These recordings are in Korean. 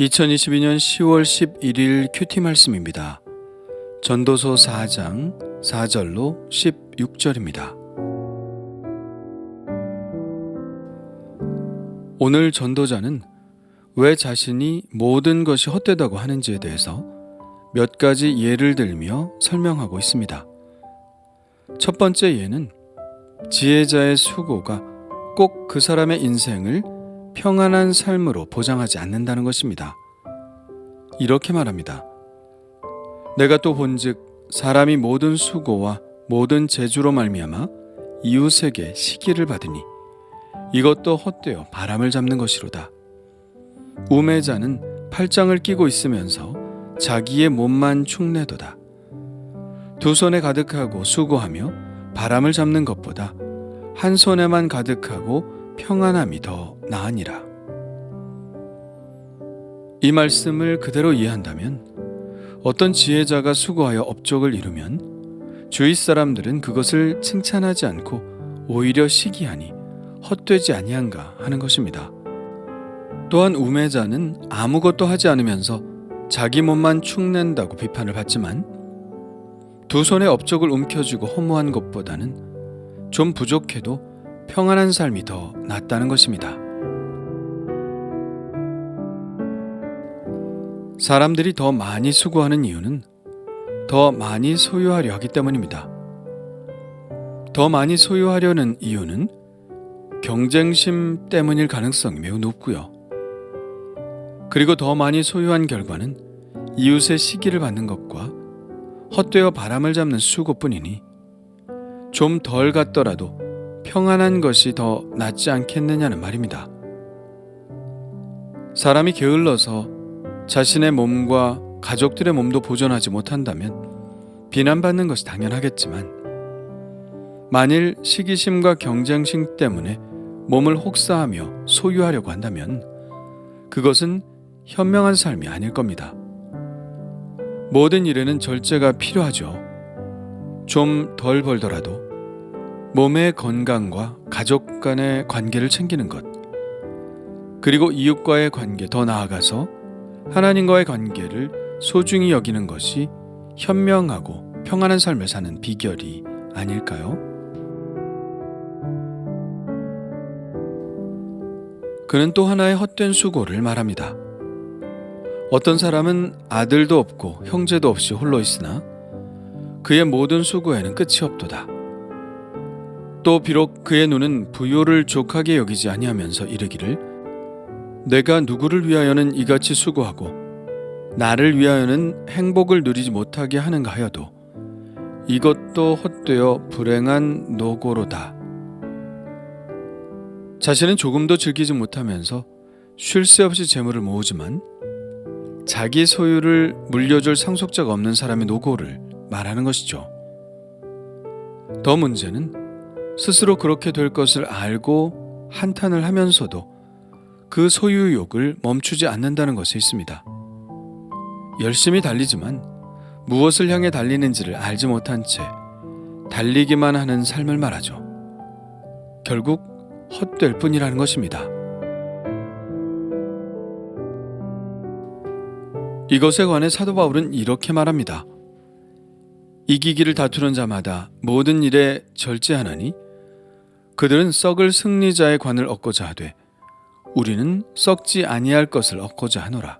2022년 10월 11일 큐티 말씀입니다. 전도서 4장 4절로 16절입니다. 오늘 전도자는 왜 자신이 모든 것이 헛되다고 하는지에 대해서 몇 가지 예를 들며 설명하고 있습니다. 첫 번째 예는 지혜자의 수고가 꼭 그 사람의 인생을 평안한 삶으로 보장하지 않는다는 것입니다. 이렇게 말합니다. 내가 또 본즉 사람이 모든 수고와 모든 재주로 말미암아 이웃에게 시기를 받으니 이것도 헛되어 바람을 잡는 것이로다. 우매자는 팔짱을 끼고 있으면서 자기의 몸만 축내도다. 두 손에 가득하고 수고하며 바람을 잡는 것보다 한 손에만 가득하고 평안함이 더 나으니라. 이 말씀을 그대로 이해한다면 어떤 지혜자가 수고하여 업적을 이루면 주위 사람들은 그것을 칭찬하지 않고 오히려 시기하니 헛되지 아니한가 하는 것입니다. 또한 우매자는 아무것도 하지 않으면서 자기 몸만 축낸다고 비판을 받지만 두 손에 업적을 움켜쥐고 허무한 것보다는 좀 부족해도 평안한 삶이 더 낫다는 것입니다. 사람들이 더 많이 수고하는 이유는 더 많이 소유하려 하기 때문입니다. 더 많이 소유하려는 이유는 경쟁심 때문일 가능성이 매우 높고요. 그리고 더 많이 소유한 결과는 이웃의 시기를 받는 것과 헛되어 바람을 잡는 수고뿐이니 좀 덜 갖더라도 평안한 것이 더 낫지 않겠느냐는 말입니다. 사람이 게을러서 자신의 몸과 가족들의 몸도 보존하지 못한다면 비난받는 것이 당연하겠지만 만일 시기심과 경쟁심 때문에 몸을 혹사하며 소유하려고 한다면 그것은 현명한 삶이 아닐 겁니다. 모든 일에는 절제가 필요하죠. 좀 덜 벌더라도 몸의 건강과 가족 간의 관계를 챙기는 것, 그리고 이웃과의 관계, 더 나아가서 하나님과의 관계를 소중히 여기는 것이 현명하고 평안한 삶을 사는 비결이 아닐까요? 그는 또 하나의 헛된 수고를 말합니다. 어떤 사람은 아들도 없고 형제도 없이 홀로 있으나 그의 모든 수고에는 끝이 없도다. 또 비록 그의 눈은 부요를 족하게 여기지 아니하면서 이르기를 내가 누구를 위하여는 이같이 수고하고 나를 위하여는 행복을 누리지 못하게 하는가 하여도 이것도 헛되어 불행한 노고로다. 자신은 조금도 즐기지 못하면서 쉴 새 없이 재물을 모으지만 자기 소유를 물려줄 상속자가 없는 사람의 노고를 말하는 것이죠. 더 문제는 스스로 그렇게 될 것을 알고 한탄을 하면서도 그 소유욕을 멈추지 않는다는 것에 있습니다. 열심히 달리지만 무엇을 향해 달리는지를 알지 못한 채 달리기만 하는 삶을 말하죠. 결국 헛될 뿐이라는 것입니다. 이것에 관해 사도 바울은 이렇게 말합니다. 이기기를 다투는 자마다 모든 일에 절제하나니 그들은 썩을 승리자의 관을 얻고자 하되 우리는 썩지 아니할 것을 얻고자 하노라.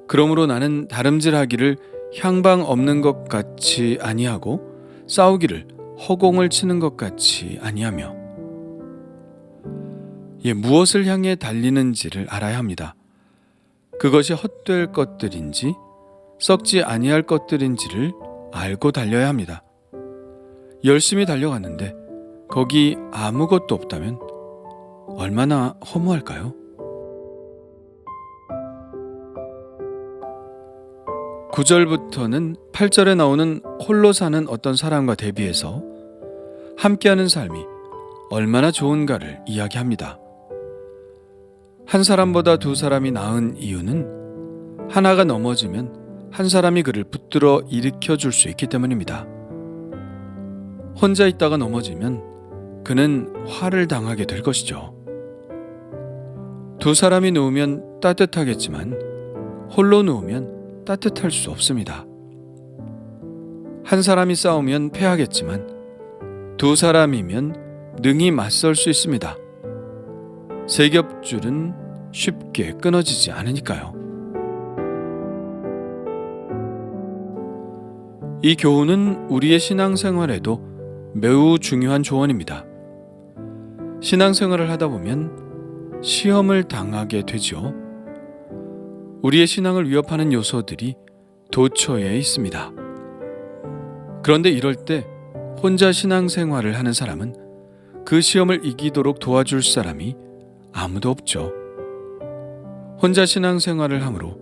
그러므로 나는 다름질하기를 향방 없는 것 같이 아니하고 싸우기를 허공을 치는 것 같이 아니하며 무엇을 향해 달리는지를 알아야 합니다. 그것이 헛될 것들인지 썩지 아니할 것들인지를 알고 달려야 합니다. 열심히 달려갔는데 거기 아무것도 없다면 얼마나 허무할까요? 9절부터는 8절에 나오는 홀로 사는 어떤 사람과 대비해서 함께하는 삶이 얼마나 좋은가를 이야기합니다. 한 사람보다 두 사람이 나은 이유는 하나가 넘어지면 한 사람이 그를 붙들어 일으켜 줄 수 있기 때문입니다. 혼자 있다가 넘어지면 그는 화를 당하게 될 것이죠. 두 사람이 누우면 따뜻하겠지만 홀로 누우면 따뜻할 수 없습니다. 한 사람이 싸우면 패하겠지만 두 사람이면 능히 맞설 수 있습니다. 세 겹줄은 쉽게 끊어지지 않으니까요. 이 교훈은 우리의 신앙생활에도 매우 중요한 조언입니다. 신앙생활을 하다 보면 시험을 당하게 되죠. 우리의 신앙을 위협하는 요소들이 도처에 있습니다. 그런데 이럴 때 혼자 신앙생활을 하는 사람은 그 시험을 이기도록 도와줄 사람이 아무도 없죠. 혼자 신앙생활을 함으로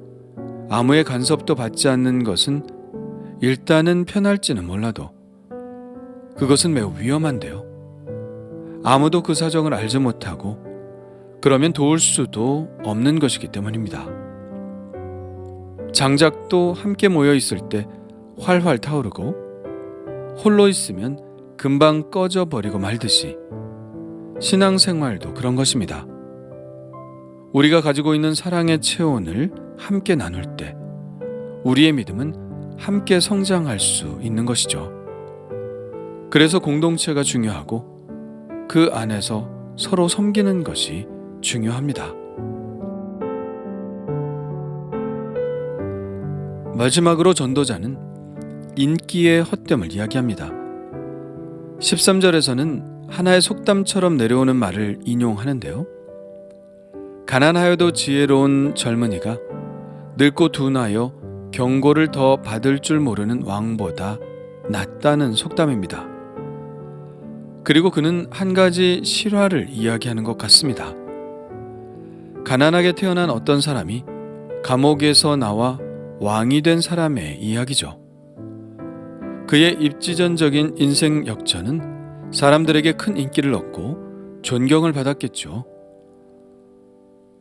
아무의 간섭도 받지 않는 것은 일단은 편할지는 몰라도 그것은 매우 위험한데요. 아무도 그 사정을 알지 못하고 그러면 도울 수도 없는 것이기 때문입니다. 장작도 함께 모여 있을 때 활활 타오르고 홀로 있으면 금방 꺼져 버리고 말듯이 신앙생활도 그런 것입니다. 우리가 가지고 있는 사랑의 체온을 함께 나눌 때 우리의 믿음은 함께 성장할 수 있는 것이죠. 그래서 공동체가 중요하고 그 안에서 서로 섬기는 것이 중요합니다. 마지막으로 전도자는 인기의 헛됨을 이야기합니다. 13절에서는 하나의 속담처럼 내려오는 말을 인용하는데요. 가난하여도 지혜로운 젊은이가 늙고 둔하여 경고를 더 받을 줄 모르는 왕보다 낫다는 속담입니다. 그리고 그는 한 가지 실화를 이야기하는 것 같습니다. 가난하게 태어난 어떤 사람이 감옥에서 나와 왕이 된 사람의 이야기죠. 그의 입지전적인 인생 역전은 사람들에게 큰 인기를 얻고 존경을 받았겠죠.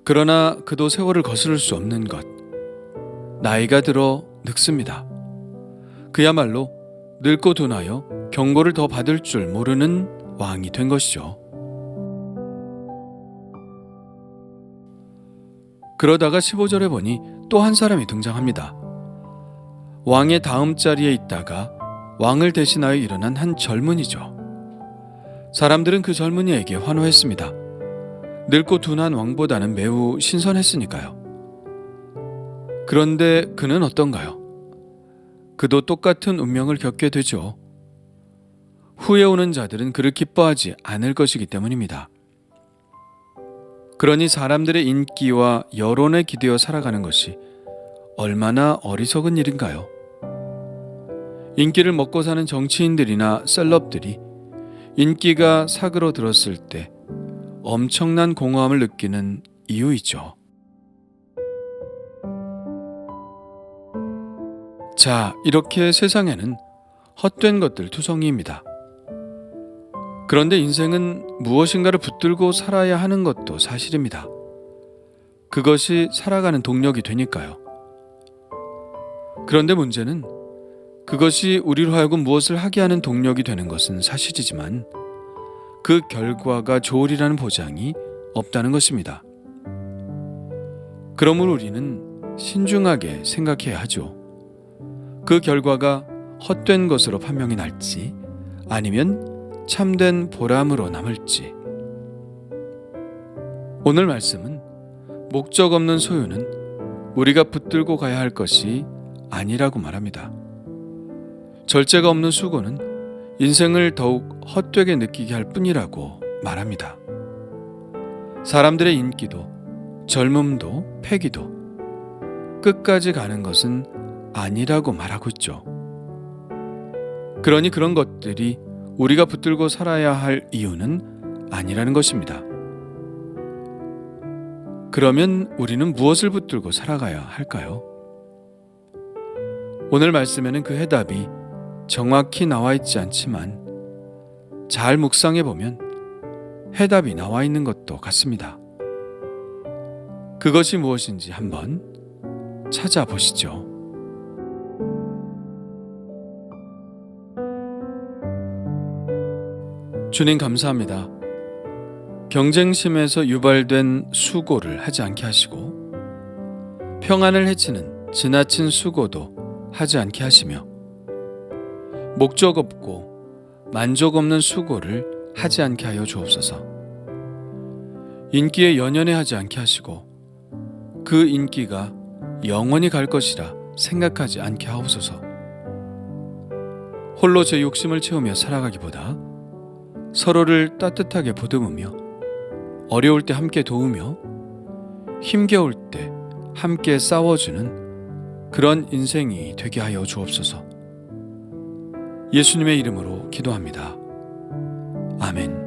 그러나 그도 세월을 거스를 수 없는 것, 나이가 들어 늙습니다. 그야말로 늙고 둔하여 경고를 더 받을 줄 모르는 왕이 된 것이죠. 그러다가 15절에 보니 또 한 사람이 등장합니다. 왕의 다음 자리에 있다가 왕을 대신하여 일어난 한 젊은이죠. 사람들은 그 젊은이에게 환호했습니다. 늙고 둔한 왕보다는 매우 신선했으니까요. 그런데 그는 어떤가요? 그도 똑같은 운명을 겪게 되죠. 후에 오는 자들은 그를 기뻐하지 않을 것이기 때문입니다. 그러니 사람들의 인기와 여론에 기대어 살아가는 것이 얼마나 어리석은 일인가요? 인기를 먹고 사는 정치인들이나 셀럽들이 인기가 사그러들었을 때 엄청난 공허함을 느끼는 이유이죠. 자, 이렇게 세상에는 헛된 것들 투성이입니다. 그런데 인생은 무엇인가를 붙들고 살아야 하는 것도 사실입니다. 그것이 살아가는 동력이 되니까요. 그런데 문제는 그것이 우리로 하여금 무엇을 하게 하는 동력이 되는 것은 사실이지만 그 결과가 좋으리라는 보장이 없다는 것입니다. 그러므로 우리는 신중하게 생각해야 하죠. 그 결과가 헛된 것으로 판명이 날지 아니면 참된 보람으로 남을지. 오늘 말씀은 목적 없는 소유는 우리가 붙들고 가야 할 것이 아니라고 말합니다. 절제가 없는 수고는 인생을 더욱 헛되게 느끼게 할 뿐이라고 말합니다. 사람들의 인기도 젊음도 패기도 끝까지 가는 것은 아니라고 말하고 있죠. 그러니 그런 것들이 우리가 붙들고 살아야 할 이유는 아니라는 것입니다. 그러면 우리는 무엇을 붙들고 살아가야 할까요? 오늘 말씀에는 그 해답이 정확히 나와 있지 않지만 잘 묵상해 보면 해답이 나와 있는 것도 같습니다. 그것이 무엇인지 한번 찾아보시죠. 주님 감사합니다. 경쟁심에서 유발된 수고를 하지 않게 하시고 평안을 해치는 지나친 수고도 하지 않게 하시며 목적 없고 만족 없는 수고를 하지 않게 하여 주옵소서. 인기에 연연해 하지 않게 하시고 그 인기가 영원히 갈 것이라 생각하지 않게 하옵소서. 홀로 제 욕심을 채우며 살아가기보다 서로를 따뜻하게 보듬으며 어려울 때 함께 도우며 힘겨울 때 함께 싸워주는 그런 인생이 되게 하여 주옵소서. 예수님의 이름으로 기도합니다. 아멘.